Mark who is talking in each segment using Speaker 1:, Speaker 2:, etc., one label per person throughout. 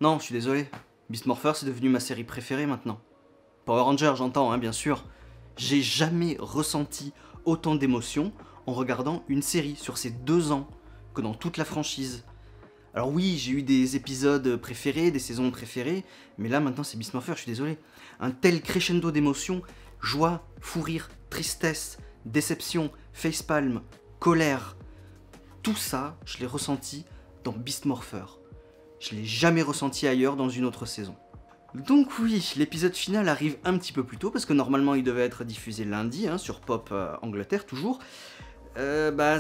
Speaker 1: Non, je suis désolé. Beast Morpher, c'est devenu ma série préférée maintenant. Power Rangers, j'entends, hein, bien sûr. J'ai jamais ressenti autant d'émotions en regardant une série sur ces 2 ans que dans toute la franchise. Alors oui, j'ai eu des épisodes préférés, des saisons préférées, mais là maintenant c'est Beast Morpher, je suis désolé. Un tel crescendo d'émotions, joie, fou rire, tristesse, déception, facepalm, colère, tout ça, je l'ai ressenti dans Beast Morpher. Je l'ai jamais ressenti ailleurs dans une autre saison. Donc oui, l'épisode final arrive un petit peu plus tôt, parce que normalement il devait être diffusé lundi, hein, sur Pop Angleterre toujours.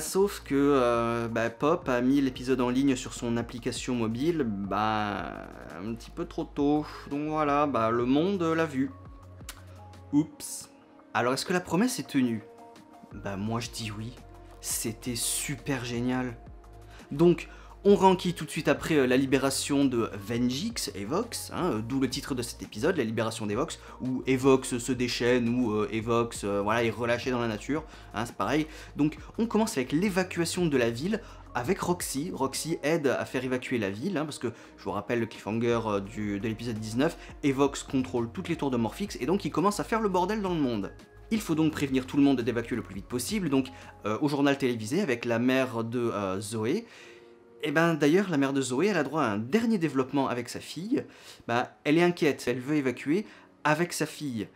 Speaker 1: Sauf que Pop a mis l'épisode en ligne sur son application mobile, un petit peu trop tôt. Donc voilà, le monde l'a vu. Oups. Alors est-ce que la promesse est tenue? Moi je dis oui. C'était super génial. Donc, on renquille tout de suite après la libération de Vengix, Evox, hein, d'où le titre de cet épisode, la libération d'Evox, où Evox se déchaîne, ou Evox est relâché dans la nature, hein, c'est pareil. Donc on commence avec l'évacuation de la ville avec Roxy. Roxy aide à faire évacuer la ville, hein, parce que, je vous rappelle le cliffhanger de l'épisode 19, Evox contrôle toutes les tours de Morphix, et donc il commence à faire le bordel dans le monde. Il faut donc prévenir tout le monde d'évacuer le plus vite possible, donc au journal télévisé avec la mère de Zoé. Et d'ailleurs, la mère de Zoé, elle a droit à un dernier développement avec sa fille. Elle est inquiète, elle veut évacuer avec sa fille.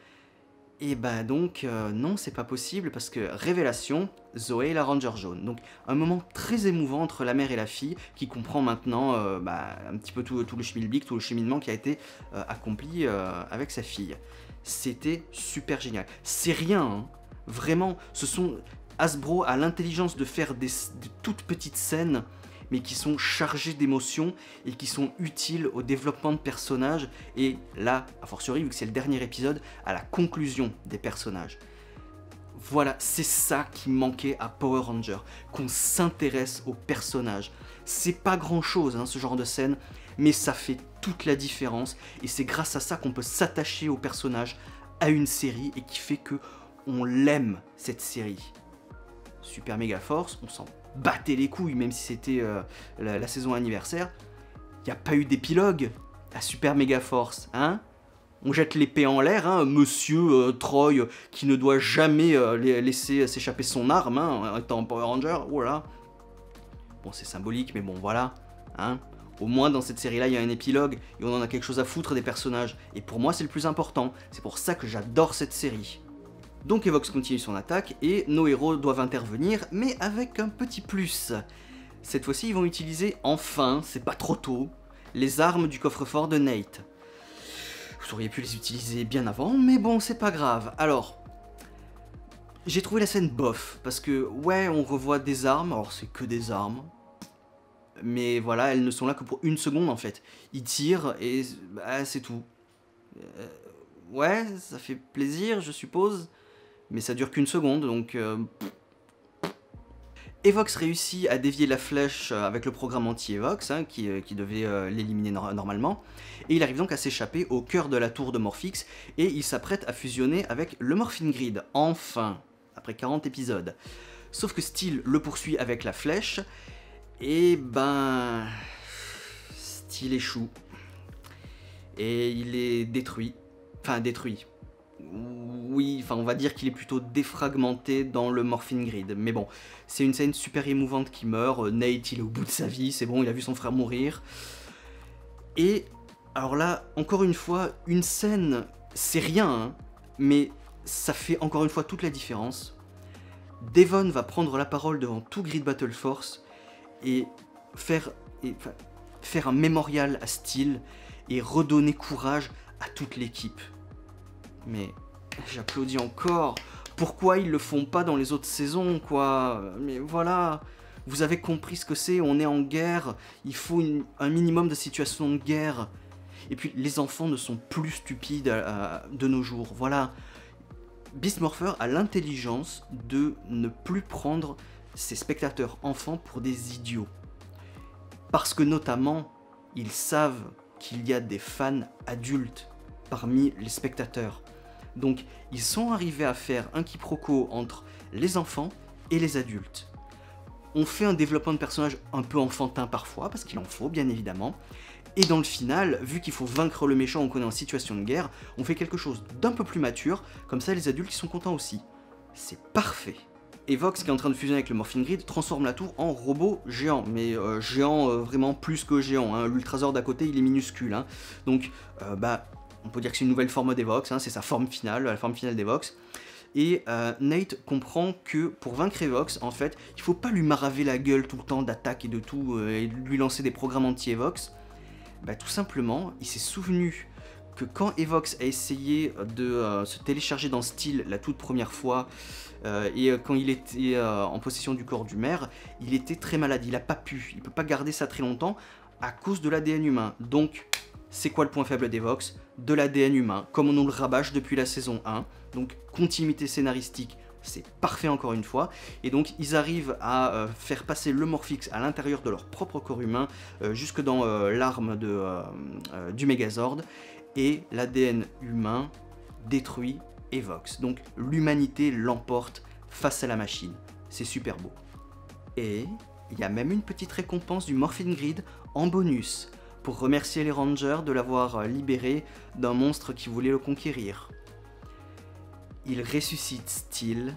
Speaker 1: Et non, c'est pas possible parce que, révélation, Zoé est la Ranger jaune. Donc un moment très émouvant entre la mère et la fille qui comprend maintenant un petit peu tout le schmilblick, tout le cheminement qui a été accompli avec sa fille. C'était super génial. C'est rien, hein. Vraiment, Hasbro a l'intelligence de faire des toutes petites scènes, mais qui sont chargés d'émotions et qui sont utiles au développement de personnages, et là, a fortiori, vu que c'est le dernier épisode, à la conclusion des personnages. Voilà, c'est ça qui manquait à Power Rangers, qu'on s'intéresse aux personnages. C'est pas grand chose, hein, ce genre de scène, mais ça fait toute la différence, et c'est grâce à ça qu'on peut s'attacher aux personnages, à une série, et qui fait que on l'aime, cette série. Super Mega Force, on s'en battait les couilles, même si c'était la saison anniversaire. Il n'y a pas eu d'épilogue à Super Mega Force, hein? On jette l'épée en l'air, hein, Monsieur Troy, qui ne doit jamais laisser s'échapper son arme, hein, en étant Power Ranger, voilà. Bon, c'est symbolique, mais bon, voilà, hein. Au moins, dans cette série-là, il y a un épilogue, et on en a quelque chose à foutre des personnages. Et pour moi, c'est le plus important. C'est pour ça que j'adore cette série. Donc Evox continue son attaque et nos héros doivent intervenir, mais avec un petit plus. Cette fois-ci, ils vont utiliser, enfin, c'est pas trop tôt, les armes du coffre-fort de Nate. Vous auriez pu les utiliser bien avant, mais bon, c'est pas grave. Alors, j'ai trouvé la scène bof, parce que, ouais, on revoit des armes, alors c'est que des armes, mais voilà, elles ne sont là que pour 1 seconde en fait. Ils tirent et c'est tout. Ouais, ça fait plaisir, je suppose. Mais ça dure qu'1 seconde, donc... Evox réussit à dévier la flèche avec le programme anti-Evox, hein, qui devait l'éliminer normalement, et il arrive donc à s'échapper au cœur de la tour de Morphix, et il s'apprête à fusionner avec le Morphin Grid, enfin, après 40 épisodes. Sauf que Steel le poursuit avec la flèche, et Steel échoue, et il est détruit, enfin détruit. Oui, enfin on va dire qu'il est plutôt défragmenté dans le Morphin Grid, mais bon, c'est une scène super émouvante qui meurt, Nate il est au bout de sa vie, c'est bon, il a vu son frère mourir. Et alors là, encore une fois, une scène, c'est rien, hein, mais ça fait encore une fois toute la différence. Devon va prendre la parole devant tout Grid Battle Force et faire un mémorial à Steel et redonner courage à toute l'équipe. Mais j'applaudis encore. Pourquoi ils le font pas dans les autres saisons, quoi? Mais voilà, vous avez compris ce que c'est, on est en guerre, il faut un minimum de situation de guerre. Et puis les enfants ne sont plus stupides de nos jours, voilà. Beast Morpher a l'intelligence de ne plus prendre ses spectateurs enfants pour des idiots. Parce que notamment, ils savent qu'il y a des fans adultes parmi les spectateurs. Donc, ils sont arrivés à faire un quiproquo entre les enfants et les adultes. On fait un développement de personnage un peu enfantin parfois, parce qu'il en faut bien évidemment. Et dans le final, vu qu'il faut vaincre le méchant, qu'on est en situation de guerre, on fait quelque chose d'un peu plus mature, comme ça les adultes ils sont contents aussi. C'est parfait. Evox, qui est en train de fusionner avec le Morphing Grid, transforme la tour en robot géant, mais géant vraiment plus que géant, hein. L'Ultrazord d'à côté il est minuscule, hein. Donc on peut dire que c'est une nouvelle forme d'Evox, hein. C'est sa forme finale, la forme finale d'Evox. Et Nate comprend que pour vaincre Evox, en fait, il faut pas lui maraver la gueule tout le temps d'attaque et de tout, et lui lancer des programmes anti-Evox. Tout simplement, il s'est souvenu que quand Evox a essayé de se télécharger dans Steel la toute première fois, et quand il était en possession du corps du maire, il était très malade, il a pas pu, il peut pas garder ça très longtemps à cause de l'ADN humain. Donc, c'est quoi le point faible d'Evox? De l'ADN humain, comme on nous le rabâche depuis la saison 1. Donc, continuité scénaristique, c'est parfait encore une fois. Et donc, ils arrivent à faire passer le Morphix à l'intérieur de leur propre corps humain, jusque dans l'arme du Megazord. Et l'ADN humain détruit Evox. Donc, l'humanité l'emporte face à la machine. C'est super beau. Et il y a même une petite récompense du Morphing Grid en bonus, pour remercier les Rangers de l'avoir libéré d'un monstre qui voulait le conquérir. Il ressuscite Steel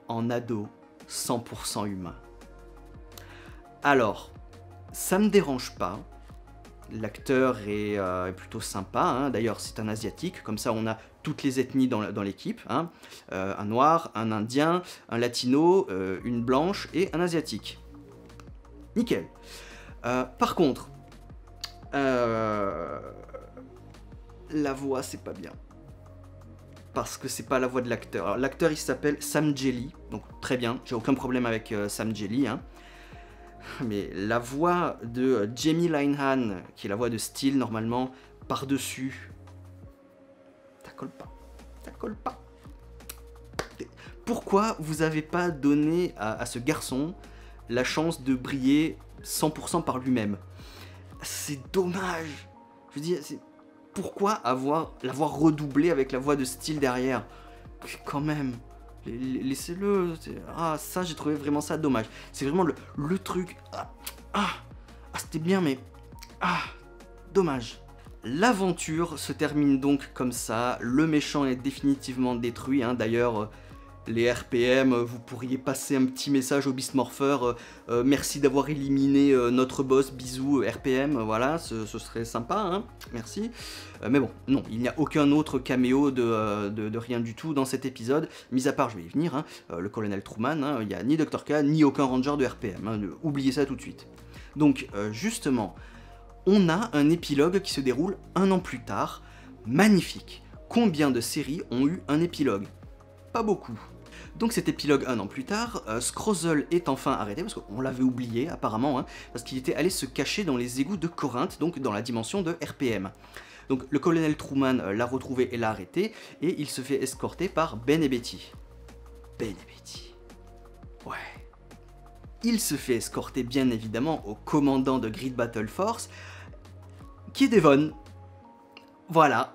Speaker 1: en ado 100% humain. Alors, ça me dérange pas. L'acteur est plutôt sympa, hein. D'ailleurs c'est un asiatique, comme ça on a toutes les ethnies dans l'équipe, hein. Un noir, un indien, un latino, une blanche et un asiatique. Nickel. Par contre, la voix c'est pas bien. Parce que c'est pas la voix de l'acteur. Alors l'acteur il s'appelle Sam Jelly, donc très bien, j'ai aucun problème avec Sam Jelly, hein. Mais la voix de Jamie Linehan, qui est la voix de Steel normalement, par-dessus, ça colle pas. Ça colle pas. Pourquoi vous avez pas donné à ce garçon la chance de briller 100% par lui-même? C'est dommage. Je veux dire, pourquoi l'avoir redoublé avec la voix de Steel derrière? Quand même. Laissez-le. Ah, ça, j'ai trouvé vraiment ça dommage. C'est vraiment le truc. C'était bien, mais. Dommage. L'aventure se termine donc comme ça. Le méchant est définitivement détruit, hein. D'ailleurs, les RPM, vous pourriez passer un petit message au Beast Morpher. Merci d'avoir éliminé notre boss. Bisous, RPM. Voilà, ce serait sympa, hein. Merci. Mais bon, non, il n'y a aucun autre caméo de rien du tout dans cet épisode, mis à part, je vais y venir, hein, le colonel Truman, hein, il n'y a ni Dr. K, ni aucun ranger de RPM, hein, oubliez ça tout de suite. Donc, justement, on a un épilogue qui se déroule 1 an plus tard, magnifique. Combien de séries ont eu un épilogue? Pas beaucoup. Donc cet épilogue 1 an plus tard, Scrozzle est enfin arrêté, parce qu'on l'avait oublié apparemment, hein, parce qu'il était allé se cacher dans les égouts de Corinthe, donc dans la dimension de RPM. Donc le colonel Truman l'a retrouvé et l'a arrêté, et il se fait escorter par Ben et Betty. Ben et Betty. Ouais. Il se fait escorter bien évidemment au commandant de Grid Battle Force, qui est Devon. Voilà.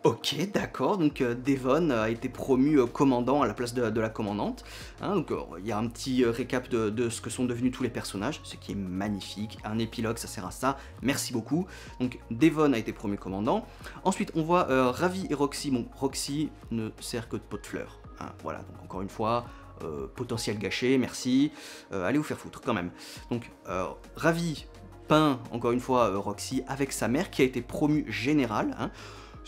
Speaker 1: Ok, d'accord, donc Devon a été promu commandant à la place de la commandante, hein, donc il y a un petit récap de ce que sont devenus tous les personnages, ce qui est magnifique, un épilogue ça sert à ça, merci beaucoup. Donc Devon a été promu commandant, ensuite on voit Ravi et Roxy. Bon, Roxy ne sert que de pot de fleurs, hein, voilà, donc encore une fois, potentiel gâché, merci, allez vous faire foutre quand même. Donc Ravi peint encore une fois Roxy avec sa mère qui a été promue générale, hein.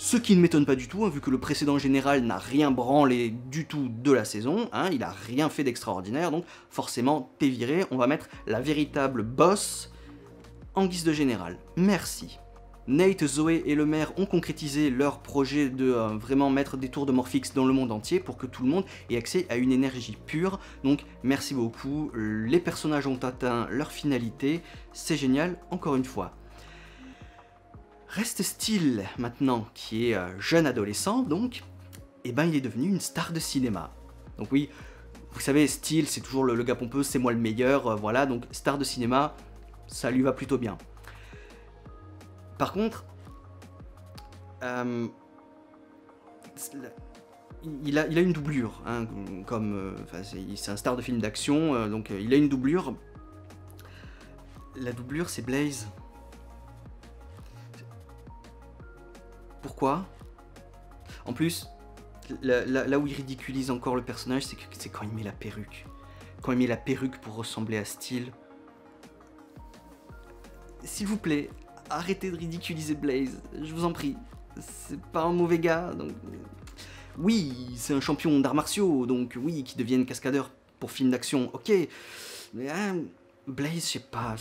Speaker 1: Ce qui ne m'étonne pas du tout, hein, vu que le précédent général n'a rien branlé du tout de la saison, hein, il a rien fait d'extraordinaire, donc forcément t'es viré, on va mettre la véritable boss en guise de général. Merci. Nate, Zoé et le maire ont concrétisé leur projet de vraiment mettre des tours de Morphix dans le monde entier pour que tout le monde ait accès à une énergie pure, donc merci beaucoup, les personnages ont atteint leur finalité, c'est génial, encore une fois. Reste Steel maintenant, qui est jeune adolescent, donc, et ben il est devenu une star de cinéma. Donc oui, vous savez, Steel, c'est toujours le gars pompeux, c'est moi le meilleur, voilà, donc star de cinéma, ça lui va plutôt bien. Par contre, il a une doublure, hein, comme... c'est un star de film d'action, donc il a une doublure. La doublure, c'est Blaze. Pourquoi? En plus, là où il ridiculise encore le personnage, c'est quand il met la perruque. Quand il met la perruque pour ressembler à Steel. S'il vous plaît, arrêtez de ridiculiser Blaze, je vous en prie. C'est pas un mauvais gars, donc... Oui, c'est un champion d'arts martiaux, donc oui, qui devienne cascadeur pour film d'action, ok. Mais Blaze, je sais pas,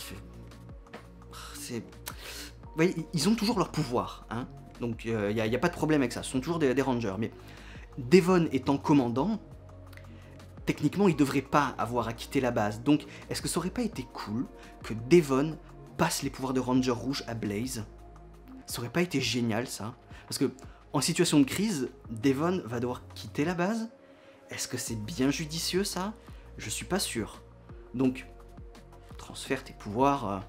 Speaker 1: c'est... Vous voyez, ils ont toujours leur pouvoir, hein. Donc il n'y a pas de problème avec ça, ce sont toujours des Rangers. Mais Devon étant commandant, techniquement il devrait pas avoir à quitter la base. Donc est-ce que ça aurait pas été cool que Devon passe les pouvoirs de Ranger Rouge à Blaze? Ça aurait pas été génial ça? Parce que en situation de crise, Devon va devoir quitter la base. Est-ce que c'est bien judicieux ça? Je suis pas sûr. Donc transfère tes pouvoirs à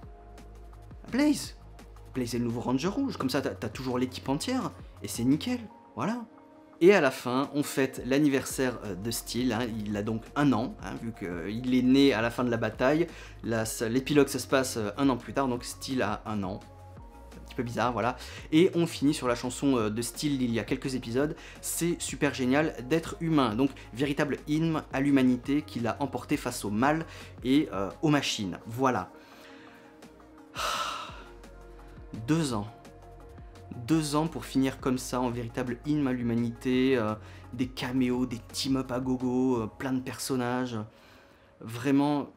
Speaker 1: Blaze. Blaze est le nouveau Ranger Rouge, comme ça t'as toujours l'équipe entière, et c'est nickel, voilà. Et à la fin, on fête l'anniversaire de Steel, hein, il a donc 1 an, hein, vu qu'il est né à la fin de la bataille, l'épilogue ça se passe 1 an plus tard, donc Steel a 1 an. Un petit peu bizarre, voilà. Et on finit sur la chanson de Steel il y a quelques épisodes, c'est super génial d'être humain, donc véritable hymne à l'humanité qu'il a emporté face au mal et aux machines, voilà. 2 ans. 2 ans pour finir comme ça, en véritable hymne à l'humanité, des caméos, des team-up à gogo, plein de personnages. Vraiment,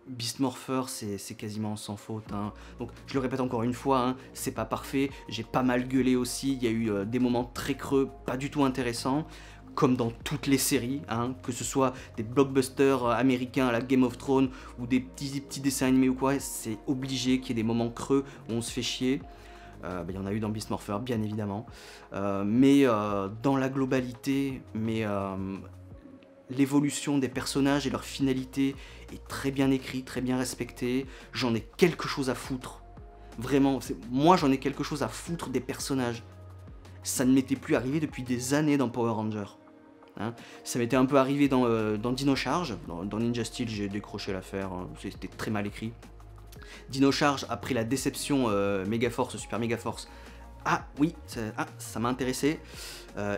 Speaker 1: Beast Morpher, c'est quasiment sans faute, hein. Donc, je le répète encore une fois, hein, c'est pas parfait. J'ai pas mal gueulé aussi, il y a eu des moments très creux, pas du tout intéressants. Comme dans toutes les séries, hein, que ce soit des blockbusters américains à la Game of Thrones ou des petits dessins animés ou quoi, c'est obligé qu'il y ait des moments creux où on se fait chier. Il y en a eu dans Beast Morpher, bien évidemment. Mais dans la globalité, l'évolution des personnages et leur finalité est très bien écrite, très bien respectée. J'en ai quelque chose à foutre. Vraiment, moi j'en ai quelque chose à foutre des personnages. Ça ne m'était plus arrivé depuis des années dans Power Rangers. Hein. Ça m'était un peu arrivé dans Dino Charge, dans Ninja Steel j'ai décroché l'affaire, hein, c'était très mal écrit. Dino Charge, après la déception Megaforce, Super Megaforce, ah oui, ça m'a intéressé.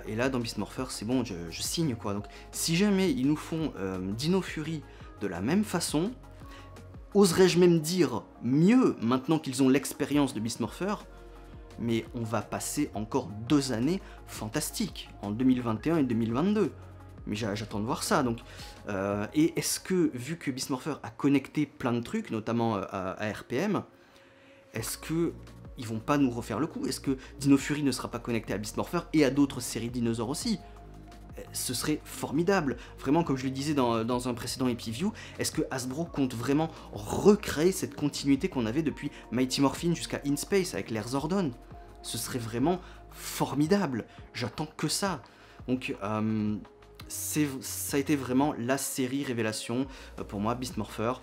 Speaker 1: Et là dans Beast Morpher c'est bon, je signe quoi. Donc si jamais ils nous font Dino Fury de la même façon, oserais-je même dire mieux maintenant qu'ils ont l'expérience de Beast Morpher, mais on va passer encore 2 années fantastiques, en 2021 et 2022. Mais j'attends de voir ça, donc... et est-ce que, vu que Beast Morpher a connecté plein de trucs, notamment à RPM, est-ce que ils vont pas nous refaire le coup? Est-ce que Dino Fury ne sera pas connecté à Beast Morpher et à d'autres séries de dinosaures aussi? Ce serait formidable. Vraiment, comme je le disais dans un précédent Epiview, est-ce que Hasbro compte vraiment recréer cette continuité qu'on avait depuis Mighty Morphin jusqu'à In Space avec l'Air Zordon? Ce serait vraiment formidable. J'attends que ça. Donc, ça a été vraiment la série révélation pour moi, Beast Morpher.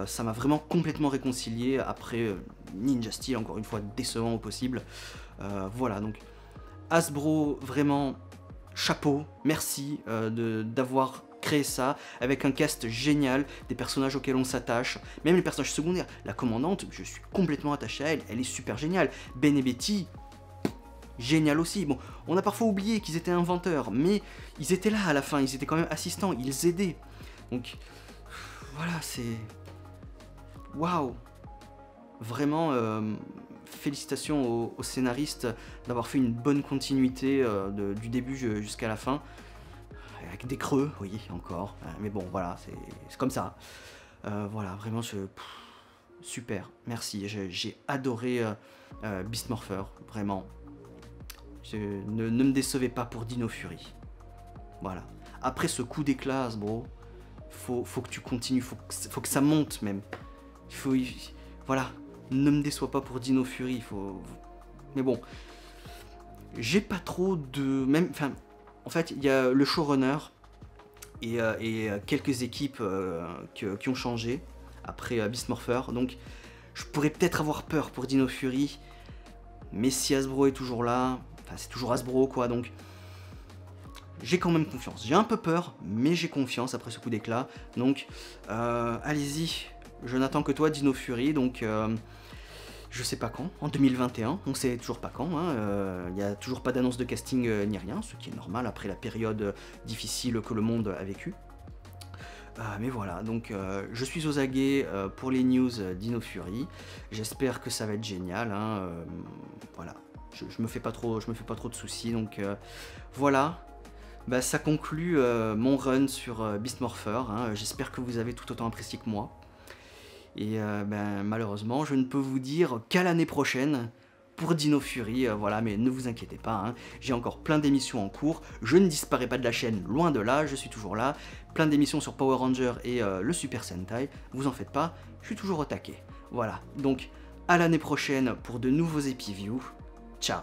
Speaker 1: Ça m'a vraiment complètement réconcilié après Ninja Steel, encore une fois décevant au possible. Voilà, donc Hasbro, vraiment chapeau, merci d'avoir créé ça, avec un cast génial, des personnages auxquels on s'attache, même les personnages secondaires. La commandante, je suis complètement attaché à elle, elle est super géniale. Ben et Betty, génial aussi. Bon, on a parfois oublié qu'ils étaient inventeurs, mais ils étaient là à la fin, ils étaient quand même assistants, ils aidaient. Donc, voilà, c'est... Waouh! Vraiment, félicitations aux scénaristes d'avoir fait une bonne continuité du début jusqu'à la fin. Avec des creux, oui, encore. Mais bon, voilà, c'est comme ça. Voilà, vraiment, super, merci. J'ai adoré Beast Morpher, vraiment. Ne me décevez pas pour Dino Fury. Voilà. Après ce coup d'éclat, bro, faut que tu continues, faut que ça monte même. Voilà. Ne me déçois pas pour Dino Fury, Mais bon. J'ai pas trop de... Enfin, en fait, il y a le showrunner et quelques équipes qui ont changé après Beast Morpher. Donc, je pourrais peut-être avoir peur pour Dino Fury. Mais si Hasbro est toujours là... Enfin, c'est toujours Hasbro, quoi, donc... j'ai quand même confiance. J'ai un peu peur, mais j'ai confiance après ce coup d'éclat. Donc, allez-y. Je n'attends que toi, Dino Fury. Donc, je sais pas quand. En 2021. On sait toujours pas quand. Il n'y a toujours pas d'annonce de casting ni rien. Ce qui est normal après la période difficile que le monde a vécue. Mais voilà, donc je suis aux aguets pour les news Dino Fury. J'espère que ça va être génial. Voilà, je me fais pas trop de soucis. Donc voilà, bah, ça conclut mon run sur Beast Morpher. J'espère que vous avez tout autant apprécié que moi. Et ben, malheureusement, je ne peux vous dire qu'à l'année prochaine pour Dino Fury, voilà, mais ne vous inquiétez pas, j'ai encore plein d'émissions en cours, je ne disparais pas de la chaîne, loin de là, je suis toujours là, plein d'émissions sur Power Ranger et le Super Sentai, vous en faites pas, je suis toujours au taquet. Voilà, donc à l'année prochaine pour de nouveaux épiviews, ciao.